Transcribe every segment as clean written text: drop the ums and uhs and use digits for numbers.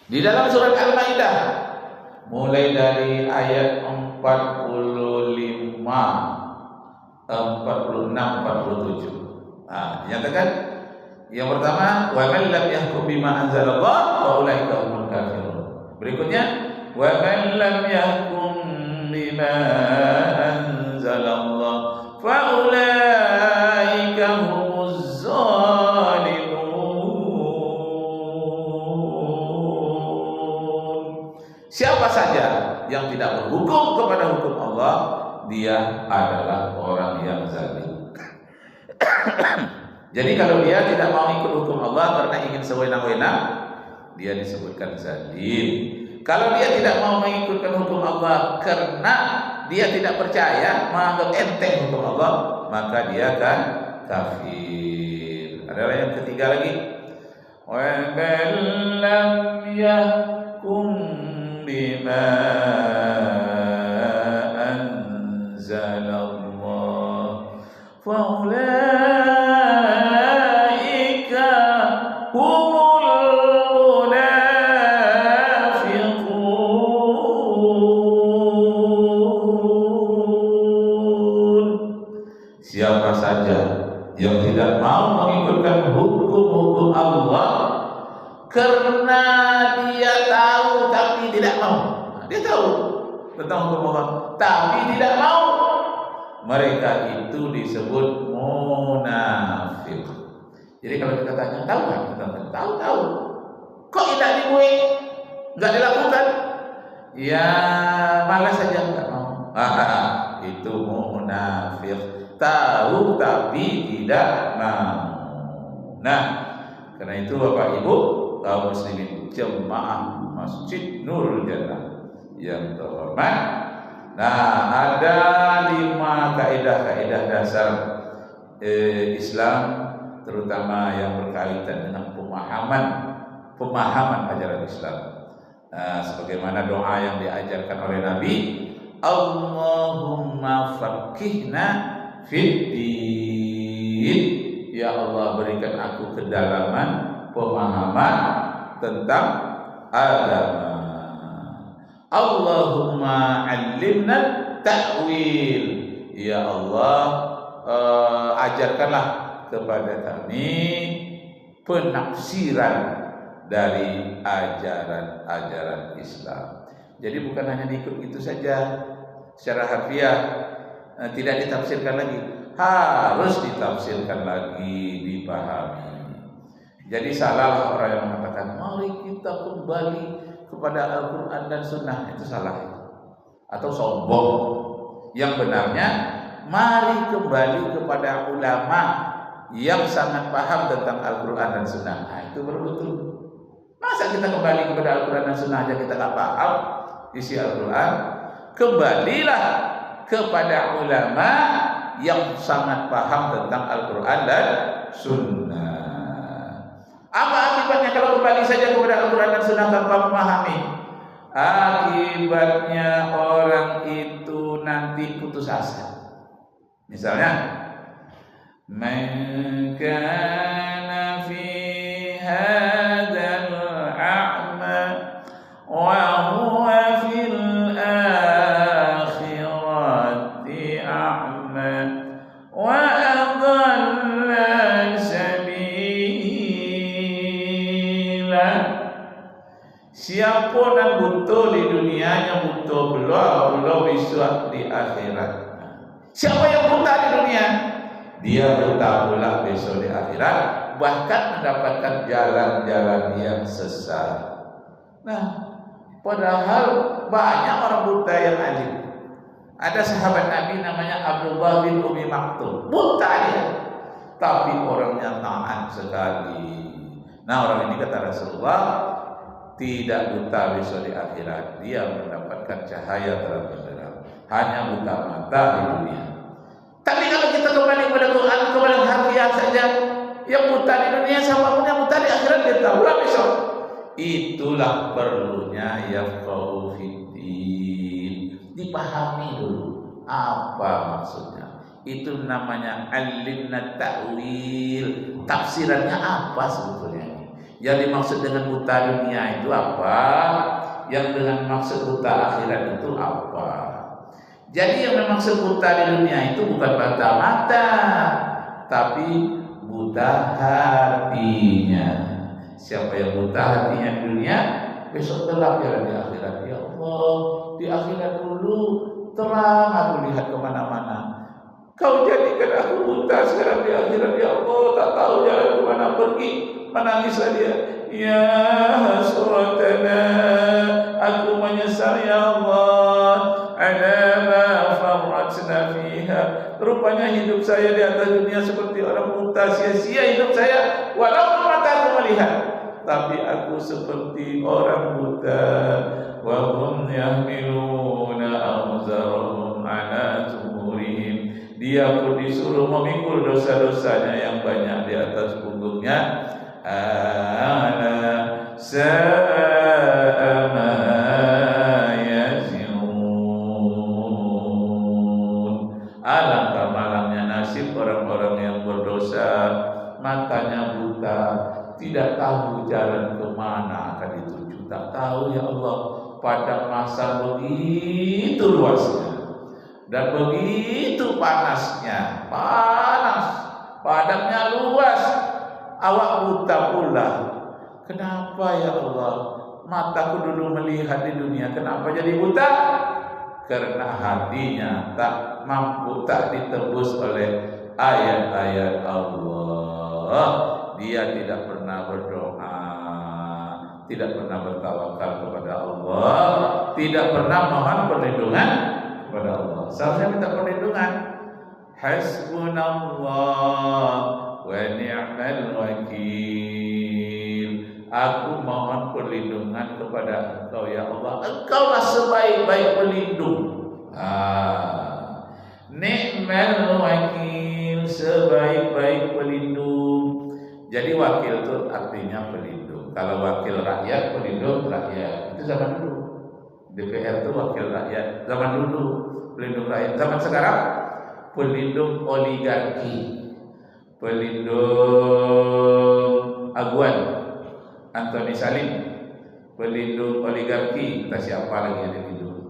Di dalam surat Al-Maidah mulai dari ayat 45, 46, 47. Dinyatakan yang pertama, wa man lam yahkum bima anzalallah fa ulaika humul kafirun. Berikutnya, wa man lam yahkum bima anzalallah fa ulaika humuz zalimun. Siapa saja yang tidak berhukum kepada hukum Allah, dia adalah orang yang zalim. Jadi kalau dia tidak mau ikut hukum Allah karena ingin sewenang-wenang, dia disebutkan zalim. Kalau dia tidak mau mengikutkan hukum Allah karena dia tidak percaya, menganggap enteng hukum Allah, maka dia akan kafir. Adalah yang ketiga lagi, wa man lam yahkum bima anzalallah fa ulaika humul munafiqun. Siapa saja yang tidak mau mengikutkan hukum-hukum Allah karena dia tahu tapi tidak mau. Dia tahu tentang hukum Allah tapi tidak mau, mereka itu disebut munafik. Jadi kalau kita tanya, tahu kan? Kita tanya, tahu. Kok tidak dibuat? Enggak dilakukan? Ya malas saja enggak mau. Itu munafik. Tahu tapi tidak mau. Nah, karena itu Bapak Ibu kaum muslimin jemaah Masjid Nurul Jannah yang terhormat. Nah, ada 5 kaidah-kaidah dasar Islam, terutama yang berkaitan dengan pemahaman ajaran Islam. Nah, sebagaimana doa yang diajarkan oleh Nabi, Allahumma faqihna fid din. Ya Allah, berikan aku kedalaman pemahaman tentang agama. Allahumma 'allimna ta'wil. Ya Allah, ajarkanlah kepada kami penafsiran dari ajaran-ajaran Islam. Jadi bukan hanya diikut itu saja secara harfiah, tidak ditafsirkan lagi, harus ditafsirkan lagi, dipahami. Jadi salah orang yang mengatakan mari kita kembali kepada Al-Quran dan Sunnah, itu salah atau sombong. Yang benarnya mari kembali kepada ulama yang sangat paham tentang Al-Quran dan Sunnah. Nah, itu baru betul. Masa kita kembali kepada Al-Quran dan Sunnah aja kita tak paham isi Al-Quran? Kembalilah kepada ulama yang sangat paham tentang Al-Quran dan Sunnah. Apa akibatnya kalau kembali saja kepada Al-Quran dan Sunnah tanpa memahami? Akibatnya orang itu nanti putus asa. Misalnya, man kana fi hadzal a'ma wa huwa fil akhirati a'ma wa adalla sabila. Siapa yang butuh di dunianya butuh belum bisa di akhirat. Siapa yang buta di dunia, dia buta pula besok di akhirat, bahkan mendapatkan jalan-jalan yang sesat. Nah, padahal banyak orang buta yang alim. Ada sahabat Nabi namanya Abdullah bin Umi Maktum, buta dia, tapi orangnya taat sekali. Nah, orang ini kata Rasulullah, tidak buta besok di akhirat, dia mendapatkan cahaya terang benderang, hanya buta mata di dunia. Tapi kalau kita kembali kepada Quran, kepada harfiah saja, yang buta di dunia siapapun yang buta di akhirat dia tahulah besok. Itulah perlunya yafqahu fiddin, dipahami dulu apa maksudnya. Itu namanya alimna ta'wil, tafsirannya apa sebetulnya. Yang dimaksud dengan buta dunia itu apa? Yang dengan maksud buta akhirat itu apa? Jadi yang dimaksud buta di dunia itu bukan buta mata, tapi buta hatinya. Siapa yang buta hatinya di dunia, besok gelap ya di akhirat. Ya Allah, di akhirat dulu terang aku lihat kemana-mana. Kau jadikan aku buta sekarang di akhirat. Ya Allah, tak tahu jalan kemana pergi. Menangislah dia. Ya hasratana, aku menyesal ya Allah, ala ma farratna fiha. Rupanya hidup saya di atas dunia seperti orang buta, sia-sia hidup saya. Walau mataku melihat, tapi aku seperti orang buta. Wa hum yahmiluna awzarahum ala zuhurihim. Dia pun disuruh memikul dosa-dosanya yang banyak di atas punggungnya. Ala sa'a ma yazirun. Alangkah malangnya nasib orang-orang yang berdosa, matanya buta, tidak tahu jalan kemana akan dituju. Tak tahu ya Allah, pada masa begitu luasnya dan begitu panasnya, padamnya luas, awak buta pula. Kenapa ya Allah? Mataku dulu melihat di dunia, kenapa jadi buta? Karena hatinya tak mampu, tak ditebus oleh ayat-ayat Allah. Dia tidak pernah berdoa, tidak pernah bertawakal kepada Allah, tidak pernah mohon perlindungan kepada Allah. Seharusnya minta perlindungan. Hasbunallah wa ni'mal wakil. Aku mohon perlindungan kepada Engkau ya Allah. Engkaulah sebaik-baik pelindung. Ni'mal wakil, sebaik-baik pelindung. Jadi wakil itu artinya pelindung. Kalau wakil rakyat, pelindung rakyat. Itu zaman dulu. DPR itu wakil rakyat. Zaman dulu pelindung rakyat. Zaman sekarang pelindung oligarki, pelindung aguan, Antoni Salim, pelindung oligarki. Entah siapa lagi yang dilindung.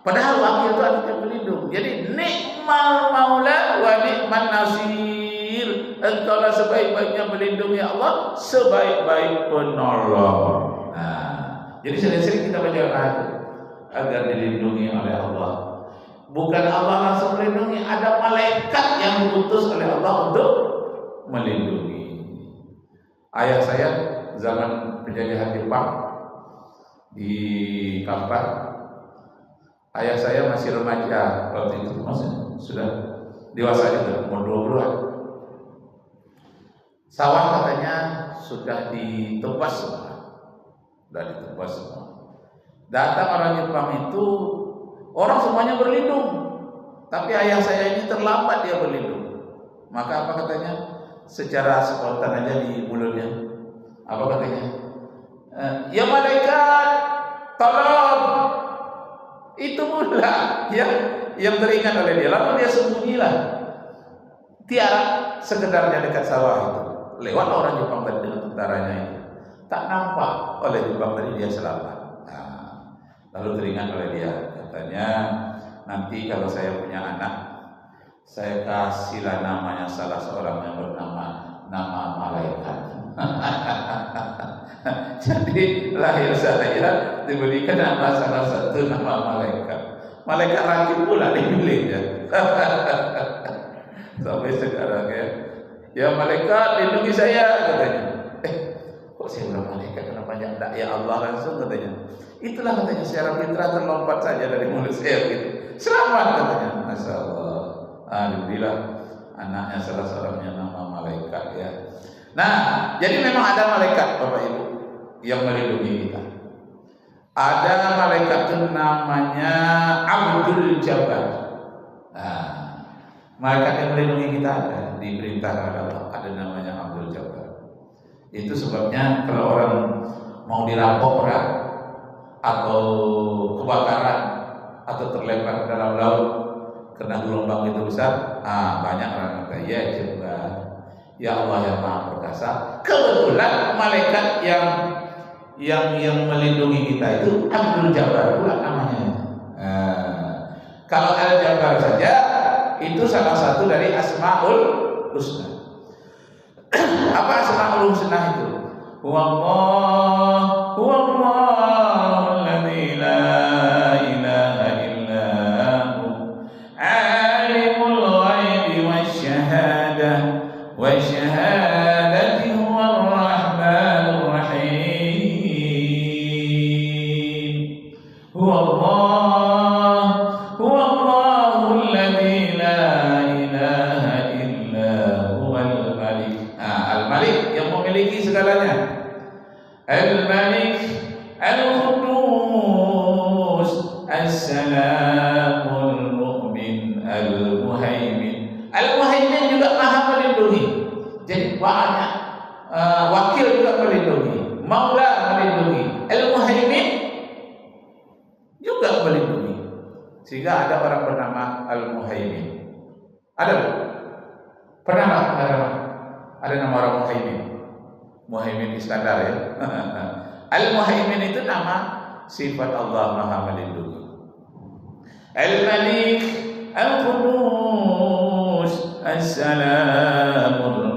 Padahal wakil itu artinya pelindung. Jadi nikmal maula wa nikman nasir. Engkaulah sebaik-baiknya pelindung ya Allah, sebaik-baik penolong. Jadi sering-sering kita baca ayat agar dilindungi oleh Allah. Bukan Allah langsung melindungi, ada malaikat yang diutus oleh Allah untuk melindungi. Ayah saya zaman penjajahan Jepang di Kampar, ayah saya masih remaja waktu itu, masih sudah dewasa juga, umur 20-an. Sawah katanya sudah ditebas semua, Datang orang Jepang itu, orang semuanya berlindung, tapi ayah saya ini terlambat dia berlindung. Maka apa katanya? Secara spontan aja di mulutnya, apa katanya? Ya malaikat, tolong. Itu mula yang teringat oleh dia. Lalu dia sembunyilah, tiara sekedarnya dekat sawah itu. Lewat orang Jepang tadi dengan tentaranya itu, tak nampak oleh Jepang tadi, dia selamat. Lalu teringat oleh dia, katanya nanti kalau saya punya anak, saya kasihlah namanya salah seorang yang bernama malaikat. Jadi lahir saya diberikan nama salah satu nama malaikat. Malaikat rakib pula dipilih. Sampai sekarang ya malaikat lindungi saya katanya. Kok saya bilang malaikat, kenapa tak ya Allah langsung katanya. Itulah katanya secara fitrah terlompat saja dari mulut saya gitu. Selamat katanya, masya Allah. Diberilah anaknya salah seorangnya nama malaikat ya. Nah, jadi memang ada malaikat Bapak Ibu yang melindungi kita. Ada malaikat itu namanya Abdul Jabbar. Malaikat yang melindungi kita ada, diperintahkan oleh Allah, ada namanya Abdul Jabbar. Itu sebabnya kalau orang mau dirampok orang, atau kebakaran, atau terlempar ke dalam laut karena gelombang itu besar, banyak orang kata ya coba Ya Allah yang Maha Perkasa. Kebetulan malaikat yang melindungi kita itu Abdul Jabbar pula namanya. Kalau Al-Jabbar saja itu salah satu dari Asmaul Husna. Apa Asmaul Husna itu? Huwallah alladzi la ilaha illa hu alimul ghaibi wasyahadah wasyahadati huwar rahmanur rahim. Huwallahu alladzi la ilaha illa huwal malik. Al-Malik yang memiliki segalanya. Al-Malik Al-Qudus As-Salamul Mu'min Al-Muhaimin. Al-Muhaimin juga Maha melindungi. Jadi banyak wakil juga melindungi, Maula melindungi, Al-Muhaimin juga melindungi. Sehingga ada orang bernama Al-Muhaimin. Ada? Pernah ada nama orang Muhaimin? Muhaimin Iskandar ya. Al-Muhaimin itu nama sifat Allah Maha melindungi. Al-Malik Al-Qudus As-Salamul